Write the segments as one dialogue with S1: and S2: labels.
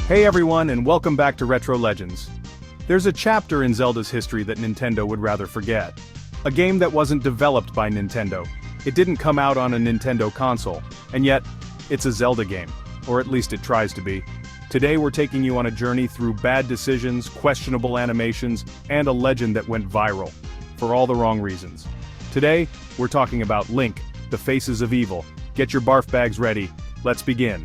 S1: Hey everyone, and welcome back to Retro Legends. There's a chapter in Zelda's history that Nintendo would rather forget. A game that wasn't developed by Nintendo. It didn't come out on a Nintendo console, and yet, it's a Zelda game. Or at least it tries to be. Today we're taking you on a journey through bad decisions, questionable animations, and a legend that went viral. For all the wrong reasons. Today, we're talking about Link, the Faces of Evil. Get your barf bags ready. Let's begin.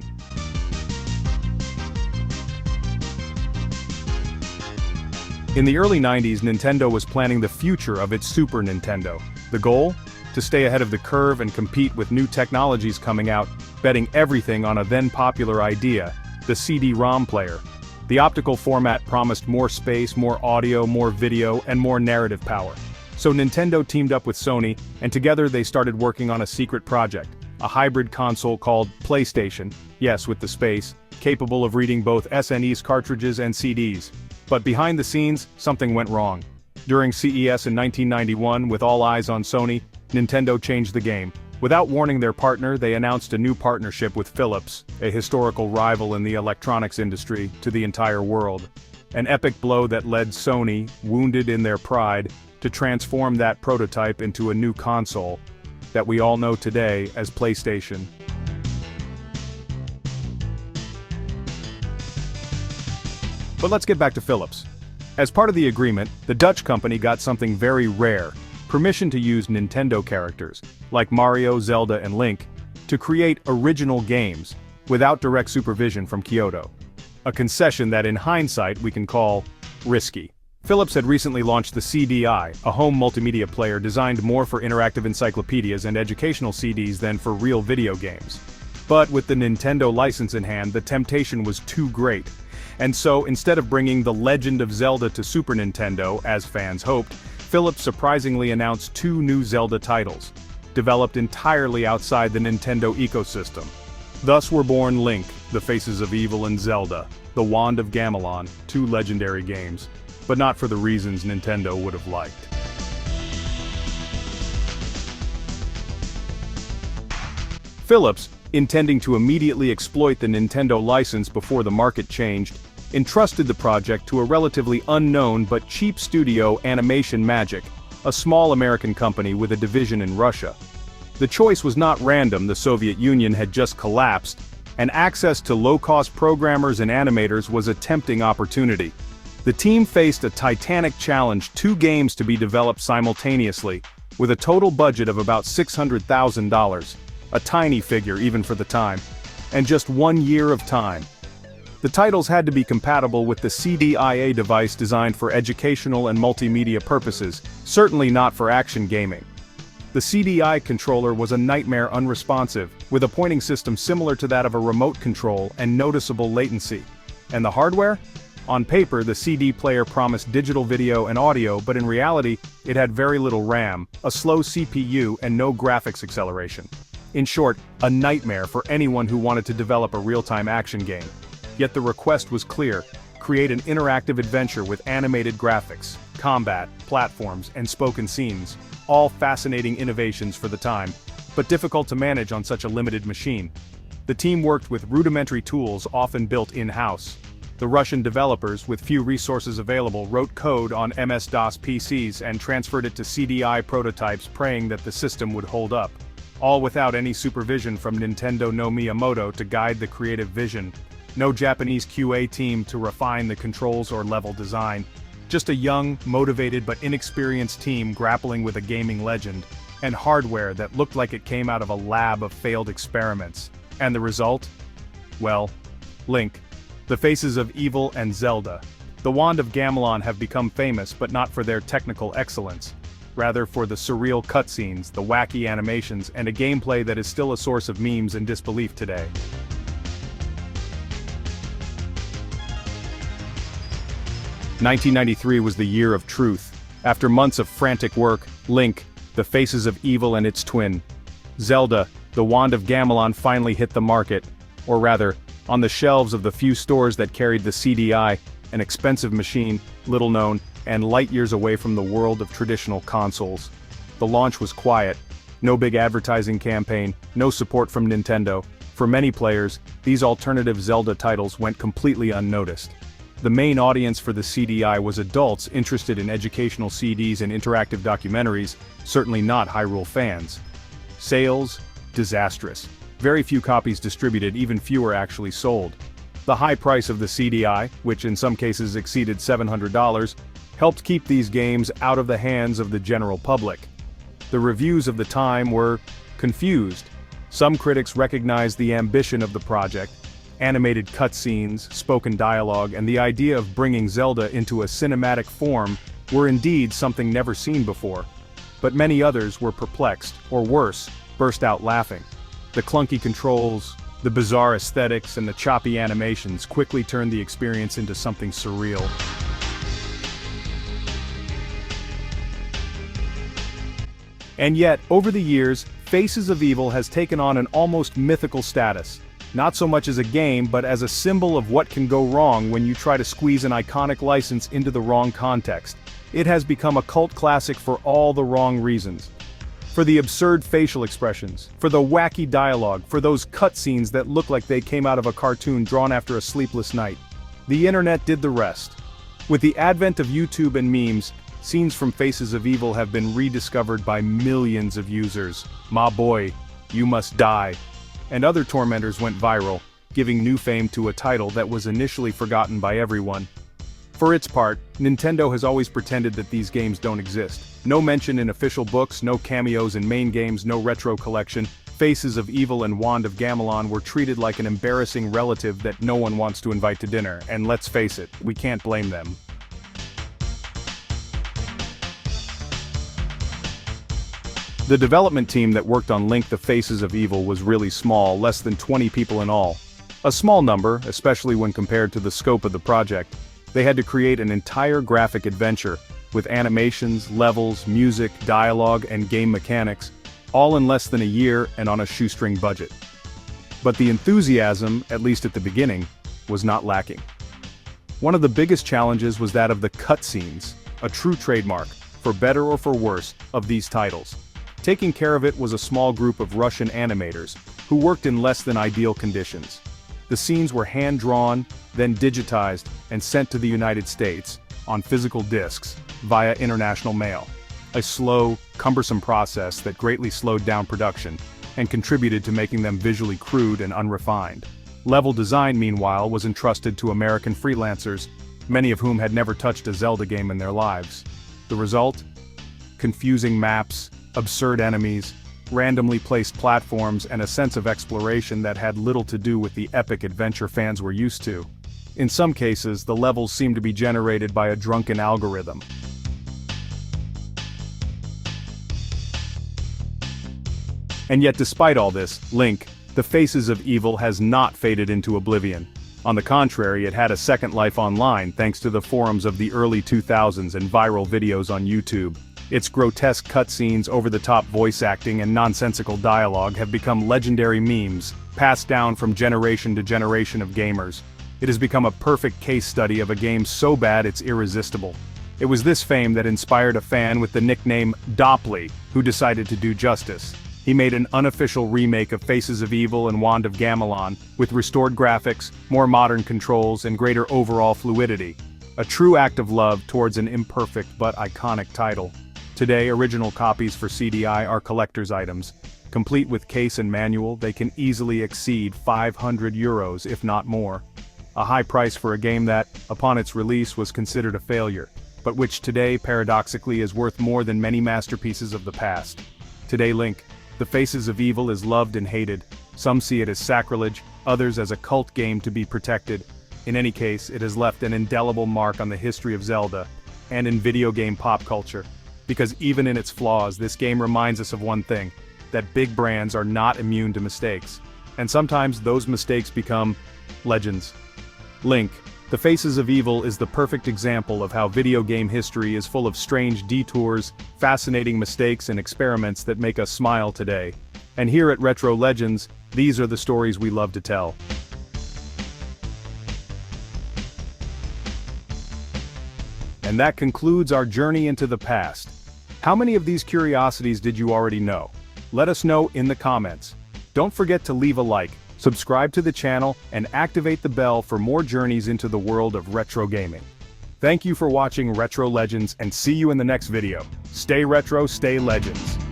S1: In the early 90s, Nintendo was planning the future of its Super Nintendo. The goal? To stay ahead of the curve and compete with new technologies coming out, betting everything on a then-popular idea, the CD-ROM player. The optical format promised more space, more audio, more video, and more narrative power. So Nintendo teamed up with Sony, and together they started working on a secret project, a hybrid console called PlayStation, yes with the space, capable of reading both SNES cartridges and CDs. But behind the scenes, something went wrong. During CES in 1991, with all eyes on Sony, Nintendo changed the game. Without warning their partner, they announced a new partnership with Philips, a historical rival in the electronics industry, to the entire world. An epic blow that led Sony, wounded in their pride, to transform that prototype into a new console that we all know today as PlayStation. But let's get back to Philips. As part of the agreement, the Dutch company got something very rare, permission to use Nintendo characters, like Mario, Zelda, and Link, to create original games, without direct supervision from Kyoto. A concession that in hindsight we can call risky. Philips had recently launched the CDI, a home multimedia player designed more for interactive encyclopedias and educational CDs than for real video games. But with the Nintendo license in hand, the temptation was too great. And so, instead of bringing The Legend of Zelda to Super Nintendo, as fans hoped, Philips surprisingly announced two new Zelda titles, developed entirely outside the Nintendo ecosystem. Thus were born Link, The Faces of Evil, and Zelda, The Wand of Gamaleon, two legendary games, but not for the reasons Nintendo would have liked. Philips, intending to immediately exploit the Nintendo license before the market changed, entrusted the project to a relatively unknown but cheap studio, Animation Magic, a small American company with a division in Russia. The choice was not random. The Soviet Union had just collapsed, and access to low-cost programmers and animators was a tempting opportunity. The team faced a titanic challenge: two games to be developed simultaneously, with a total budget of about $600,000. A tiny figure even for the time, and just 1 year of time. The titles had to be compatible with the CDIA device designed for educational and multimedia purposes, certainly not for action gaming. The CDI controller was a nightmare unresponsive, with a pointing system similar to that of a remote control and noticeable latency. And the hardware? On paper, the CD player promised digital video and audio, but in reality, it had very little RAM, a slow CPU, and no graphics acceleration. In short, a nightmare for anyone who wanted to develop a real-time action game. Yet the request was clear: create an interactive adventure with animated graphics, combat, platforms, and spoken scenes, all fascinating innovations for the time, but difficult to manage on such a limited machine. The team worked with rudimentary tools often built in-house. The Russian developers, with few resources available, wrote code on MS-DOS PCs and transferred it to CDI prototypes, praying that the system would hold up. All without any supervision from Nintendo no Miyamoto to guide the creative vision. No Japanese QA team to refine the controls or level design. Just a young, motivated but inexperienced team grappling with a gaming legend, and hardware that looked like it came out of a lab of failed experiments. And the result? Well, Link, The Faces of Evil, and Zelda. The Wand of Gamaleon have become famous, but not for their technical excellence. Rather for the surreal cutscenes, the wacky animations, and a gameplay that is still a source of memes and disbelief today. "1993 was the year of truth. After months of frantic work, Link, The Faces of Evil, and its twin, Zelda, The Wand of Gamaleon, finally hit the market, or rather, on the shelves of the few stores that carried the CDI, an expensive machine, little known, and light years away from the world of traditional consoles. The launch was quiet. No big advertising campaign, no support from Nintendo, For many players, these alternative Zelda titles went completely unnoticed. The main audience for the CDI was adults interested in educational CDs and interactive documentaries, certainly not Hyrule fans. Sales? Disastrous. Very few copies distributed, even fewer actually sold. The high price of the CDI, which in some cases exceeded $700, helped keep these games out of the hands of the general public. The reviews of the time were confused. Some critics recognized the ambition of the project, animated cutscenes, spoken dialogue, and the idea of bringing Zelda into a cinematic form were indeed something never seen before. But many others were perplexed, or worse, burst out laughing. The clunky controls, the bizarre aesthetics, and the choppy animations quickly turned the experience into something surreal. And yet, over the years, Faces of Evil has taken on an almost mythical status. Not so much as a game, but as a symbol of what can go wrong when you try to squeeze an iconic license into the wrong context. It has become a cult classic for all the wrong reasons. For the absurd facial expressions, for the wacky dialogue, for those cutscenes that look like they came out of a cartoon drawn after a sleepless night. The internet did the rest. With the advent of YouTube and memes, scenes from Faces of Evil have been rediscovered by millions of users. "Ma boy, you must die." And other tormentors went viral, giving new fame to a title that was initially forgotten by everyone. For its part, Nintendo has always pretended that these games don't exist. No mention in official books, no cameos in main games, no retro collection. Faces of Evil and Wand of Gamaleon were treated like an embarrassing relative that no one wants to invite to dinner, and let's face it, we can't blame them. The development team that worked on Link the Faces of Evil was really small, less than 20 people in all. A small number, especially when compared to the scope of the project. They had to create an entire graphic adventure, with animations, levels, music, dialogue, and game mechanics, all in less than a year and on a shoestring budget. But the enthusiasm, at least at the beginning, was not lacking. One of the biggest challenges was that of the cutscenes, a true trademark, for better or for worse, of these titles. Taking care of it was a small group of Russian animators, who worked in less than ideal conditions. The scenes were hand-drawn, then digitized, and sent to the United States, on physical discs, via international mail. A slow, cumbersome process that greatly slowed down production, and contributed to making them visually crude and unrefined. Level design, meanwhile, was entrusted to American freelancers, many of whom had never touched a Zelda game in their lives. The result? Confusing maps, absurd enemies, randomly placed platforms, and a sense of exploration that had little to do with the epic adventure fans were used to. In some cases, the levels seemed to be generated by a drunken algorithm. And yet despite all this, Link, the Faces of Evil has not faded into oblivion. On the contrary, it had a second life online thanks to the forums of the early 2000s and viral videos on YouTube. Its grotesque cutscenes, over-the-top voice acting, and nonsensical dialogue have become legendary memes, passed down from generation to generation of gamers. It has become a perfect case study of a game so bad it's irresistible. It was this fame that inspired a fan with the nickname Dopply, who decided to do justice. He made an unofficial remake of Faces of Evil and Wand of Gamaleon, with restored graphics, more modern controls, and greater overall fluidity. A true act of love towards an imperfect but iconic title. Today, original copies for CDI are collector's items. Complete with case and manual, they can easily exceed €500, if not more. A high price for a game that, upon its release, was considered a failure, but which today, paradoxically, is worth more than many masterpieces of the past. Today, Link, the Faces of Evil is loved and hated. Some see it as sacrilege, others as a cult game to be protected. In any case, it has left an indelible mark on the history of Zelda, and in video game pop culture. Because even in its flaws, this game reminds us of one thing, that big brands are not immune to mistakes. And sometimes those mistakes become legends. Link, the Faces of Evil is the perfect example of how video game history is full of strange detours, fascinating mistakes, and experiments that make us smile today. And here at Retro Legends, these are the stories we love to tell. And that concludes our journey into the past. How many of these curiosities did you already know? Let us know in the comments. Don't forget to leave a like, subscribe to the channel, and activate the bell for more journeys into the world of retro gaming. Thank you for watching Retro Legends, and see you in the next video. Stay retro, stay legends.